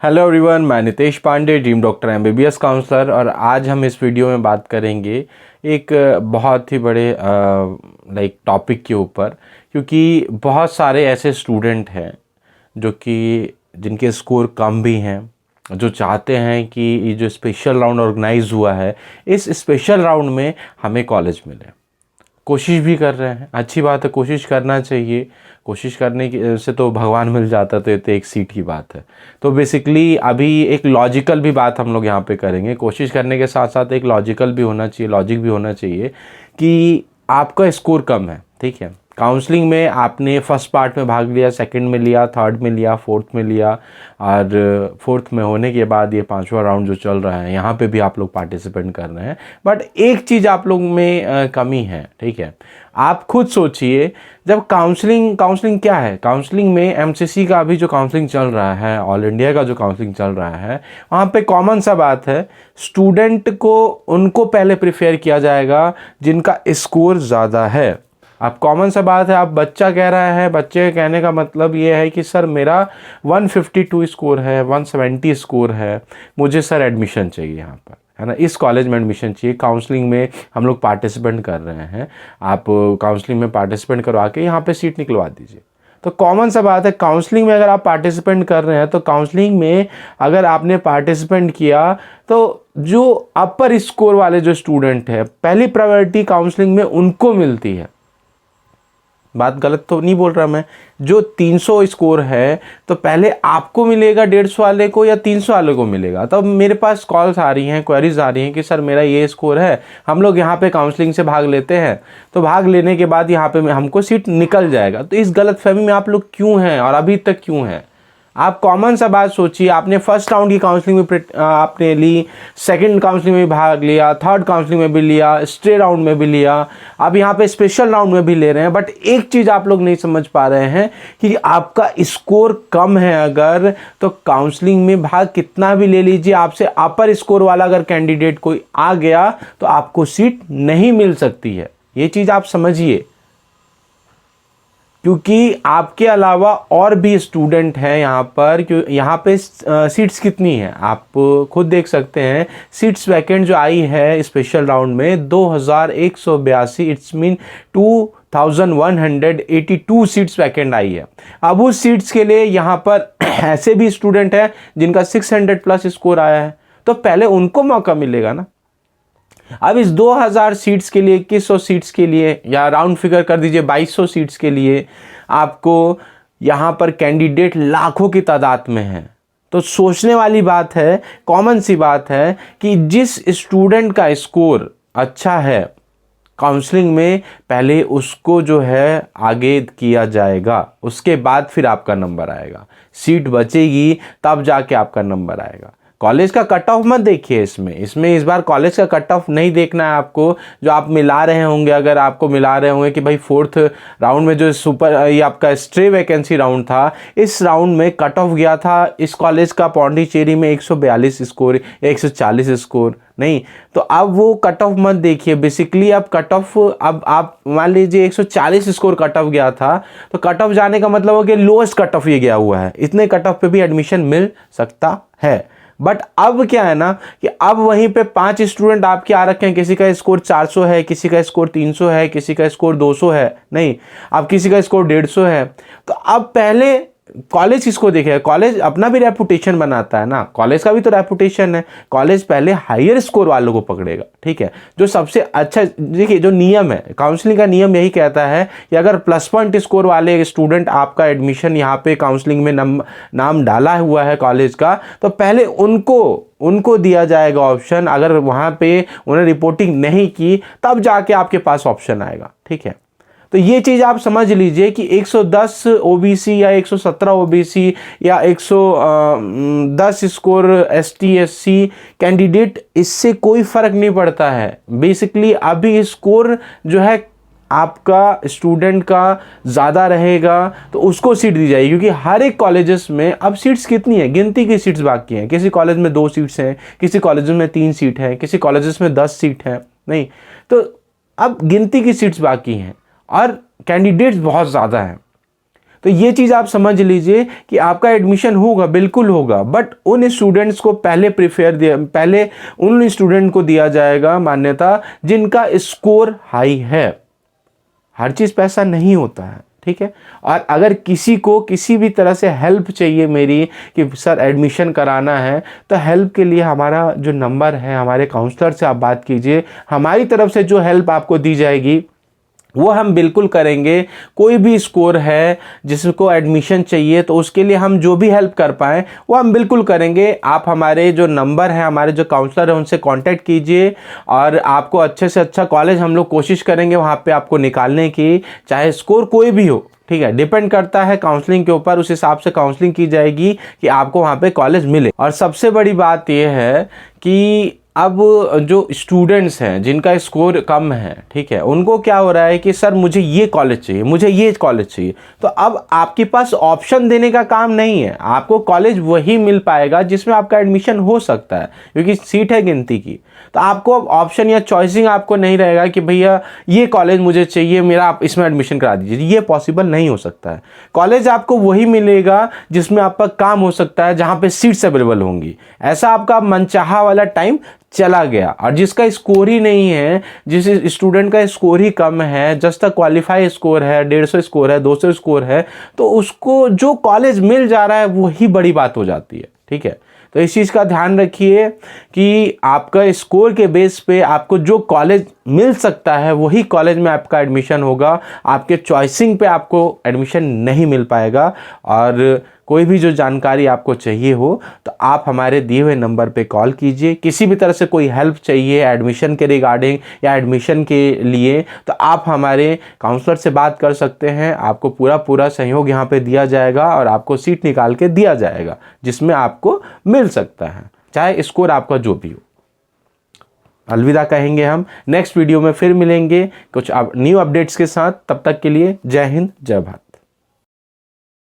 Hello everyone, मैं Nitesh Pandey, dream doctor MBBS counsellor. और आज हम इस वीडियो में बात करेंगे एक बहुत ही बड़े टॉपिक के ऊपर, क्योंकि बहुत सारे ऐसे स्टूडेंट हैं जो कि जिनके स्कोर कम भी हैं, जो चाहते हैं कि ये जो स्पेशल राउंड ऑर्गेनाइज हुआ है, इस स्पेशल राउंड में हमें कॉलेज मिले। कोशिश भी कर रहे हैं, अच्छी बात है, कोशिश करना चाहिए। कोशिश करने की से तो भगवान मिल जाता, तो ये तो एक सीट की बात है। तो बेसिकली अभी एक लॉजिकल भी बात हम लोग यहाँ पे करेंगे। कोशिश करने के साथ साथ एक लॉजिकल भी होना चाहिए, लॉजिक भी होना चाहिए कि आपका स्कोर कम है, ठीक है। काउंसलिंग में आपने फर्स्ट पार्ट में भाग लिया, सेकंड में लिया, थर्ड में लिया, फोर्थ में लिया, और फोर्थ में होने के बाद ये पांचवा राउंड जो चल रहा है, यहाँ पे भी आप लोग पार्टिसिपेंट कर रहे हैं। बट एक चीज़ आप लोग में कमी है, ठीक है। आप खुद सोचिए, जब काउंसलिंग क्या है, काउंसलिंग में एमसीसी का अभी जो काउंसलिंग चल रहा है, ऑल इंडिया का जो काउंसलिंग चल रहा है, वहाँ पे कॉमन सा बात है, स्टूडेंट को उनको पहले प्रिफेयर किया जाएगा जिनका स्कोर ज़्यादा है। अब कॉमन सा बात है, आप बच्चा कह रहा है, बच्चे के कहने का मतलब ये है कि सर मेरा 152 स्कोर है, 170 स्कोर है, मुझे सर एडमिशन चाहिए यहाँ पर, है ना, इस कॉलेज में एडमिशन चाहिए। काउंसलिंग में हम लोग पार्टिसिपेंट कर रहे हैं, आप काउंसलिंग में पार्टिसिपेंट करवा के यहाँ पे सीट निकलवा दीजिए। तो कॉमन सा बात है, काउंसलिंग में अगर आप पार्टिसिपेंट कर रहे हैं, तो काउंसलिंग में अगर आपने पार्टिसिपेंट किया, तो जो अपर स्कोर वाले जो स्टूडेंट है, पहली प्रायोरिटी काउंसलिंग में उनको मिलती है। बात गलत तो नहीं बोल रहा मैं। जो 300 स्कोर है, तो पहले आपको मिलेगा 150 वाले को या 300 वाले को मिलेगा। तब मेरे पास कॉल्स आ रही हैं, क्वेरीज आ रही हैं कि सर मेरा ये स्कोर है, हम लोग यहाँ पे काउंसलिंग से भाग लेते हैं, तो भाग लेने के बाद यहाँ पे हमको सीट निकल जाएगा। तो इस गलतफहमी में आप लोग क्यों हैं और अभी तक क्यों हैं? आप कॉमन सा बात सोचिए, आपने फर्स्ट राउंड की काउंसलिंग में आपने ली, सेकंड काउंसलिंग में भी भाग लिया, थर्ड काउंसलिंग में भी लिया, स्टे राउंड में भी लिया, अब यहाँ पे स्पेशल राउंड में भी ले रहे हैं। बट एक चीज़ आप लोग नहीं समझ पा रहे हैं कि आपका स्कोर कम है अगर, तो काउंसलिंग में भाग कितना भी ले लीजिए, आपसे अपर स्कोर वाला अगर कैंडिडेट कोई आ गया तो आपको सीट नहीं मिल सकती है। ये चीज़ आप समझिए, क्योंकि आपके अलावा और भी स्टूडेंट हैं यहाँ पर। यहाँ पे सीट्स कितनी हैं आप खुद देख सकते हैं। सीट्स वैकेंट जो आई है स्पेशल राउंड में 2182, इट्स मीन 2182 सीट्स वैकेंट आई है। अब उस सीट्स के लिए यहाँ पर ऐसे भी स्टूडेंट हैं जिनका 600 प्लस स्कोर आया है, तो पहले उनको मौका मिलेगा ना। अब इस 2000 सीट्स के लिए, 2100 सीट्स के लिए, या राउंड फिगर कर दीजिए 2200 सीट्स के लिए, आपको यहाँ पर कैंडिडेट लाखों की तादाद में हैं। तो सोचने वाली बात है, कॉमन सी बात है कि जिस स्टूडेंट का स्कोर अच्छा है, काउंसलिंग में पहले उसको जो है आगे किया जाएगा, उसके बाद फिर आपका नंबर आएगा। सीट बचेगी तब जाके आपका नंबर आएगा। कॉलेज का कट ऑफ मत देखिए इसमें इस बार कॉलेज का कट ऑफ नहीं देखना है आपको। जो आप मिला रहे होंगे, अगर आपको मिला रहे होंगे कि भाई फोर्थ राउंड में जो ये आपका स्ट्रे वैकेंसी राउंड था, इस राउंड में कट ऑफ गया था इस कॉलेज का पौंडीचेरी में 142 स्कोर, 140 स्कोर नहीं, तो अब वो कट ऑफ मत देखिए। बेसिकली अब कट ऑफ, अब आप मान लीजिए 140 स्कोर कट ऑफ गया था, तो कट ऑफ जाने का मतलब हो कि लोएस्ट कट ऑफ ये गया हुआ है, इतने कट ऑफ पे भी एडमिशन मिल सकता है। बट अब क्या है ना कि अब वहीं पे 5 स्टूडेंट आपके आ रखे हैं, किसी का स्कोर 400 है, किसी का स्कोर 300 है, किसी का स्कोर 200 है, नहीं, अब किसी का स्कोर 150 है। तो अब पहले कॉलेज किसको देखेगा? कॉलेज अपना भी रेपुटेशन बनाता है ना, कॉलेज का भी तो रेपुटेशन है। कॉलेज पहले हायर स्कोर वालों को पकड़ेगा, ठीक है, जो सबसे अच्छा। देखिए, जो नियम है, काउंसलिंग का नियम यही कहता है कि अगर प्लस पॉइंट स्कोर वाले स्टूडेंट आपका एडमिशन यहाँ पे काउंसलिंग में नाम डाला हुआ है कॉलेज का, तो पहले उनको दिया जाएगा ऑप्शन। अगर वहाँ पे उन्हें रिपोर्टिंग नहीं की, तब जाके आपके पास ऑप्शन आएगा, ठीक है। तो ये चीज़ आप समझ लीजिए कि 110 ओबीसी या 117 ओबीसी या 110 स्कोर एसटी एससी कैंडिडेट, इससे कोई फ़र्क नहीं पड़ता है। बेसिकली अभी स्कोर जो है आपका स्टूडेंट का ज़्यादा रहेगा, तो उसको सीट दी जाएगी। क्योंकि हर एक कॉलेजेस में अब सीट्स कितनी है, गिनती की सीट्स बाकी हैं। किसी कॉलेज में 2 सीट्स हैं, किसी कॉलेज में 3 सीट है, किसी कॉलेजेस में 10 सीट है, नहीं, तो अब गिनती की सीट्स बाकी हैं और कैंडिडेट्स बहुत ज़्यादा हैं। तो ये चीज़ आप समझ लीजिए कि आपका एडमिशन होगा, बिल्कुल होगा, बट उन स्टूडेंट्स को पहले उन स्टूडेंट को दिया जाएगा मान्यता जिनका स्कोर हाई है। हर चीज़ पैसा नहीं होता है, ठीक है। और अगर किसी को किसी भी तरह से हेल्प चाहिए मेरी कि सर एडमिशन कराना है, तो हेल्प के लिए हमारा जो नंबर है, हमारे काउंसलर से आप बात कीजिए। हमारी तरफ से जो हेल्प आपको दी जाएगी वो हम बिल्कुल करेंगे। कोई भी स्कोर है जिसको एडमिशन चाहिए तो उसके लिए हम जो भी हेल्प कर पाएँ वो हम बिल्कुल करेंगे। आप हमारे जो नंबर है, हमारे जो काउंसलर है, उनसे कांटेक्ट कीजिए और आपको अच्छे से अच्छा कॉलेज हम लोग कोशिश करेंगे वहाँ पे आपको निकालने की, चाहे स्कोर कोई भी हो, ठीक है। डिपेंड करता है काउंसलिंग के ऊपर, उस हिसाब से काउंसलिंग की जाएगी कि आपको वहाँ पे कॉलेज मिले। और सबसे बड़ी बात यह है कि अब जो स्टूडेंट्स हैं जिनका स्कोर कम है, ठीक है, उनको क्या हो रहा है कि सर मुझे ये कॉलेज चाहिए, मुझे ये कॉलेज चाहिए। तो अब आपके पास ऑप्शन देने का काम नहीं है, आपको कॉलेज वही मिल पाएगा जिसमें आपका एडमिशन हो सकता है, क्योंकि सीट है गिनती की। तो आपको अब ऑप्शन या चॉइसिंग आपको नहीं रहेगा कि भैया ये कॉलेज मुझे चाहिए, मेरा आप इसमें एडमिशन करा दीजिए, ये पॉसिबल नहीं हो सकता है। कॉलेज आपको वही मिलेगा जिसमें आपका काम हो सकता है, जहाँ पे सीट्स अवेलेबल होंगी। ऐसा आपका मनचाहा वाला टाइम चला गया। और जिसका स्कोर ही नहीं है, जिस स्टूडेंट का स्कोर ही कम है, जस्ट तक क्वालिफाई स्कोर है, 150 स्कोर है, 200 स्कोर है, तो उसको जो कॉलेज मिल जा रहा है वही बड़ी बात हो जाती है, ठीक है। तो इस चीज़ का ध्यान रखिए कि आपका स्कोर के बेस पे आपको जो कॉलेज मिल सकता है वही कॉलेज में आपका एडमिशन होगा। आपके चॉइसिंग पे आपको एडमिशन नहीं मिल पाएगा। और कोई भी जो जानकारी आपको चाहिए हो तो आप हमारे दिए हुए नंबर पे कॉल कीजिए। किसी भी तरह से कोई हेल्प चाहिए एडमिशन के रिगार्डिंग या एडमिशन के लिए, तो आप हमारे काउंसलर से बात कर सकते हैं। आपको पूरा सहयोग यहाँ पे दिया जाएगा और आपको सीट निकाल के दिया जाएगा जिसमें आपको मिल सकता है, चाहे स्कोर आपका जो भी हो। अलविदा कहेंगे हम, नेक्स्ट वीडियो में फिर मिलेंगे कुछ न्यू अपडेट्स के साथ। तब तक के लिए जय हिंद, जय भारत।